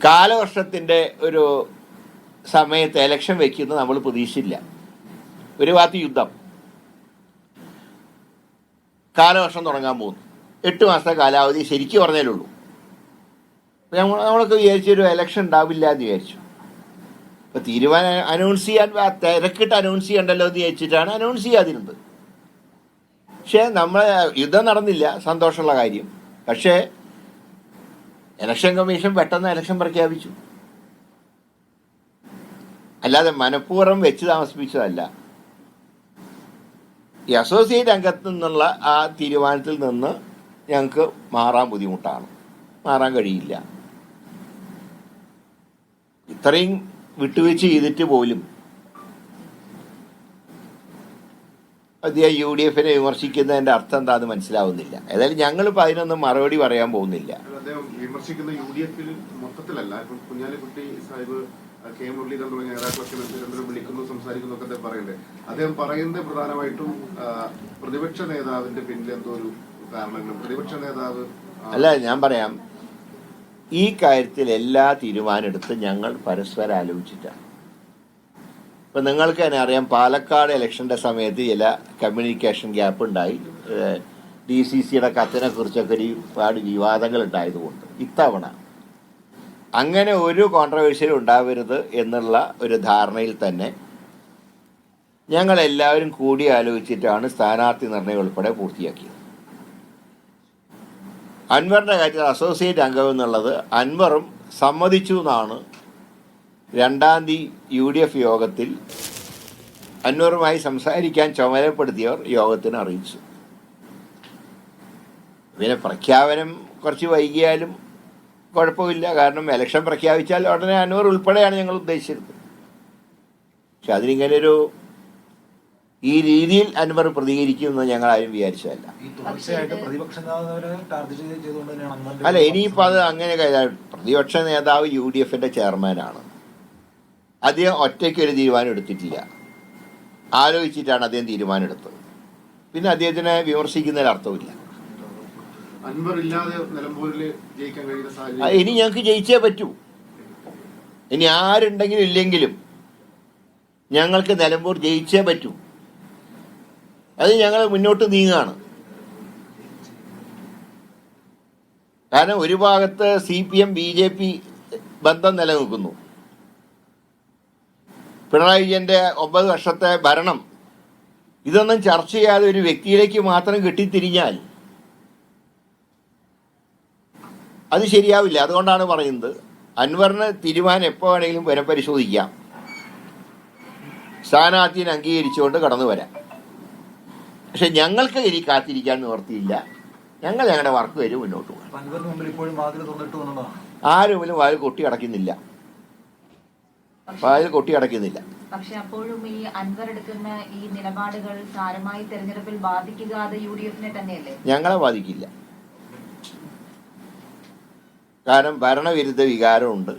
കാലവർഷത്തിൻ്റെ ഒരു സമയത്ത് എലക്ഷൻ വയ്ക്കുന്നത് നമ്മൾ പ്രതീക്ഷിച്ചില്ല. ഒരു ഭാഗത്ത് യുദ്ധം, കാലവർഷം തുടങ്ങാൻ പോകുന്നു, 8 മാസത്തെ കാലാവധി ശരിക്കും പറഞ്ഞാലുള്ളൂ. നമ്മളൊക്കെ വിചാരിച്ചൊരു എലക്ഷൻ ഉണ്ടാവില്ല എന്ന് വിചാരിച്ചു. അപ്പോൾ തീരുമാനം അനൗൺസ് ചെയ്യാൻ തിരക്കിട്ട് അനൗൺസ് ചെയ്യണ്ടല്ലോ എന്ന് വിചാരിച്ചിട്ടാണ് അനൗൺസ് ചെയ്യാതിരുന്നത്. പക്ഷേ യുദ്ധം നടന്നില്ല, സന്തോഷമുള്ള കാര്യം. പക്ഷേ ഇലക്ഷൻ കമ്മീഷൻ പെട്ടെന്ന് ഇലക്ഷൻ പ്രഖ്യാപിച്ചു. അല്ലാതെ മനഃപൂർവ്വം വെച്ച് താമസിപ്പിച്ചതല്ല. ഈ അസോസിയേറ്റ് അംഗത്തു നിന്നുള്ള ആ തീരുമാനത്തിൽ നിന്ന് ഞങ്ങൾക്ക് മാറാൻ ബുദ്ധിമുട്ടാണ്, മാറാൻ കഴിയില്ല. ഇത്രയും വിട്ടുവീഴ്ച ചെയ്തിട്ട് പോലും അദ്ദേഹം UDF വിമർശിക്കുന്നതിൻ്റെ അർത്ഥം എന്താണെന്ന് മനസ്സിലാവുന്നില്ല. ഏതായാലും ഞങ്ങളിപ്പോൾ അതിനൊന്നും മറുപടി പറയാൻ പോകുന്നില്ല. വിമർശിക്കുന്ന UDF മൊത്തത്തിലല്ല, ഇപ്പം കുഞ്ഞാലിക്കുട്ടി സാഹിബ്, കെ മുരളീധരൻ തുടങ്ങിയ നേതാക്കളൊക്കെ വിളിക്കുന്നു, സംസാരിക്കുന്നു ഒക്കെ പറയണ്ടേ. അദ്ദേഹം പറയുന്നത് പ്രധാനമായിട്ടും പ്രതിപക്ഷ നേതാവിന്റെ പിന്നിൽ എന്തോ ഒരു കാരണങ്ങളും പ്രതിപക്ഷ നേതാവ് അല്ല. ഞാൻ പറയാം, ഈ കാര്യത്തിൽ എല്ലാ തീരുമാനമെടുത്ത് ഞങ്ങൾ പരസ്പരം ആലോചിച്ചിട്ടാണ്. ഇപ്പം നിങ്ങൾക്ക് തന്നെ അറിയാം, പാലക്കാട് ഇലക്ഷൻ്റെ സമയത്ത് ചില കമ്മ്യൂണിക്കേഷൻ ഗ്യാപ്പ് ഉണ്ടായി. DCCയുടെ കത്തിനെ കുറിച്ചൊക്കെ ഒരുപാട് വിവാദങ്ങൾ ഉണ്ടായതുകൊണ്ട് ഇത്തവണ അങ്ങനെ ഒരു കോൺട്രവേഴ്സിയും ഉണ്ടാവരുത് എന്നുള്ള ഒരു ധാരണയിൽ തന്നെ ഞങ്ങളെല്ലാവരും കൂടി ആലോചിച്ചിട്ടാണ് സ്ഥാനാർത്ഥി നിർണയം ഉൾപ്പെടെ പൂർത്തിയാക്കിയത്. അൻവറിൻ്റെ കാര്യത്തിൽ അസോസിയേറ്റ് അംഗം എന്നുള്ളത് അൻവറും സമ്മതിച്ചു എന്നാണ് 2-ാം തീയതി UDF യോഗത്തിൽ അൻവറുമായി സംസാരിക്കാൻ ചുമതലപ്പെടുത്തിയവർ യോഗത്തിന് അറിയിച്ചു. പിന്നെ പ്രഖ്യാപനം കുറച്ച് വൈകിയാലും കുഴപ്പമില്ല, കാരണം ഇലക്ഷൻ പ്രഖ്യാപിച്ചാൽ ഉടനെ അൻവർ ഉൾപ്പെടെയാണ് ഞങ്ങൾ ഉദ്ദേശിച്ചിരുന്നത്. പക്ഷെ അതിനിങ്ങനൊരു ഈ രീതിയിൽ അൻവർ പ്രതികരിക്കുമെന്ന് ഞങ്ങൾ ആരും വിചാരിച്ചതല്ല. അല്ല, ഇനിയിപ്പോൾ അത് അങ്ങനെ പ്രതിപക്ഷ നേതാവ് UDF ചെയർമാനാണ്. അദ്ദേഹം ഒറ്റയ്ക്കൊരു തീരുമാനം എടുത്തിട്ടില്ല, ആലോചിച്ചിട്ടാണ് അദ്ദേഹം തീരുമാനം എടുത്തത്. പിന്നെ അദ്ദേഹത്തിനെ വിമർശിക്കുന്നതിൽ അർത്ഥമില്ല. ഇനി ഞങ്ങൾക്ക് ജയിച്ചേ പറ്റൂ. ഇനി ആരുണ്ടെങ്കിലും ഇല്ലെങ്കിലും ഞങ്ങൾക്ക് നിലമ്പൂർ ജയിച്ചേ പറ്റൂ. അത് ഞങ്ങൾ മുന്നോട്ട് നീങ്ങുകയാണ്. കാരണം ഒരു ഭാഗത്ത് CPM BJP ബന്ധം നിലനിൽക്കുന്നു. പിണറായി വിജയൻ്റെ 9 വർഷത്തെ ഭരണം ഇതൊന്നും ചർച്ച ചെയ്യാതെ ഒരു വ്യക്തിയിലേക്ക് മാത്രം കെട്ടിത്തിരിഞ്ഞാൽ അത് ശരിയാവില്ല. അതുകൊണ്ടാണ് പറയുന്നത്, അൻവറിന് തീരുമാനം എപ്പോൾ വേണമെങ്കിലും പുനഃപരിശോധിക്കാം, സ്ഥാനാർത്ഥിയെ അംഗീകരിച്ചുകൊണ്ട് കടന്നു വരാം. പക്ഷെ ഞങ്ങൾക്ക് ഇനി കാത്തിരിക്കാൻ നിവർത്തിയില്ല. ഞങ്ങൾ ഞങ്ങളുടെ വർക്ക് വരെ മുന്നോട്ട് പോകും. ആരും വാതിൽ കൊട്ടി അടയ്ക്കുന്നില്ല, വാതിൽ കൊട്ടി അടയ്ക്കുന്നില്ല. പക്ഷെ അപ്പോഴും ഈ അൻവർ എടുക്കുന്ന ഈ നിലപാടുകൾ സാരമായി തെരഞ്ഞെടുപ്പിൽ ബാധിക്കുക അത് UDF തന്നെയല്ലേ? ഞങ്ങളെ ബാധിക്കില്ല. കാരണം ഭരണവിരുദ്ധ വികാരമുണ്ട്.